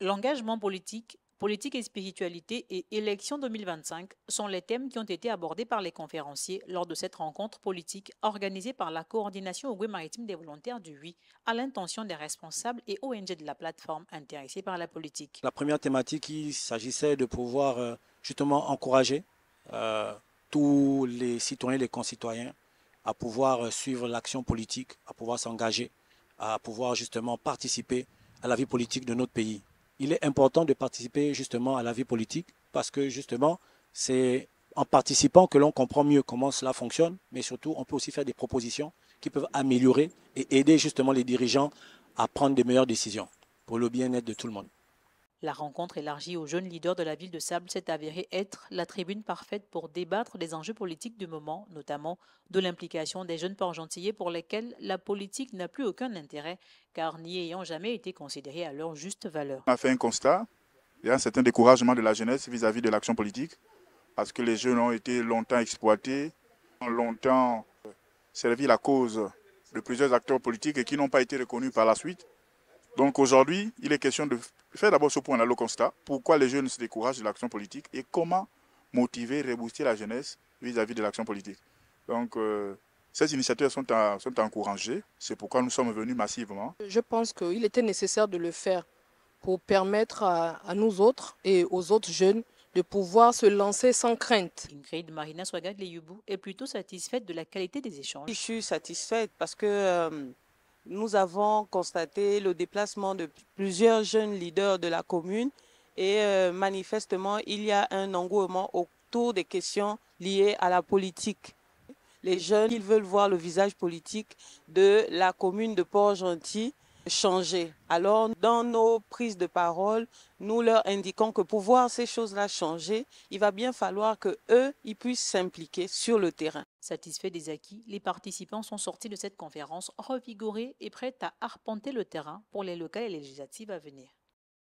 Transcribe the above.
L'engagement politique, politique et spiritualité et élections 2025 sont les thèmes qui ont été abordés par les conférenciers lors de cette rencontre politique organisée par la coordination Ogooué maritime des volontaires du 8 à l'intention des responsables et ONG de la plateforme intéressés par la politique. La première thématique, il s'agissait de pouvoir justement encourager euh, tous les citoyens et les concitoyens à pouvoir suivre l'action politique, à pouvoir s'engager, à pouvoir justement participer à la vie politique de notre pays. Il est important de participer justement à la vie politique parce que justement, c'est en participant que l'on comprend mieux comment cela fonctionne, mais surtout, on peut aussi faire des propositions qui peuvent améliorer et aider justement les dirigeants à prendre de meilleures décisions pour le bien-être de tout le monde. La rencontre élargie aux jeunes leaders de la ville de Sable s'est avérée être la tribune parfaite pour débattre des enjeux politiques du moment, notamment de l'implication des jeunes port-gentillet pour lesquels la politique n'a plus aucun intérêt, car n'y ayant jamais été considérés à leur juste valeur. On a fait un constat, il y a un certain découragement de la jeunesse vis-à-vis de l'action politique, parce que les jeunes ont été longtemps exploités, ont longtemps servi la cause de plusieurs acteurs politiques et qui n'ont pas été reconnus par la suite. Donc aujourd'hui, il est question de faire d'abord ce point-là, le constat, pourquoi les jeunes se découragent de l'action politique et comment motiver, rebooster la jeunesse vis-à-vis de l'action politique. Donc ces initiatives sont encouragées, c'est pourquoi nous sommes venus massivement. Je pense qu'il était nécessaire de le faire pour permettre à nous autres et aux autres jeunes de pouvoir se lancer sans crainte. Ingrid Marina Swagad Leyubou est plutôt satisfaite de la qualité des échanges. Je suis satisfaite parce que nous avons constaté le déplacement de plusieurs jeunes leaders de la commune et manifestement, il y a un engouement autour des questions liées à la politique. Les jeunes, ils veulent voir le visage politique de la commune de Port-Gentil changer. Alors, dans nos prises de parole, nous leur indiquons que pour voir ces choses-là changer, il va bien falloir qu'eux, ils puissent s'impliquer sur le terrain. Satisfaits des acquis, les participants sont sortis de cette conférence revigorés et prêts à arpenter le terrain pour les locales et législatives à venir.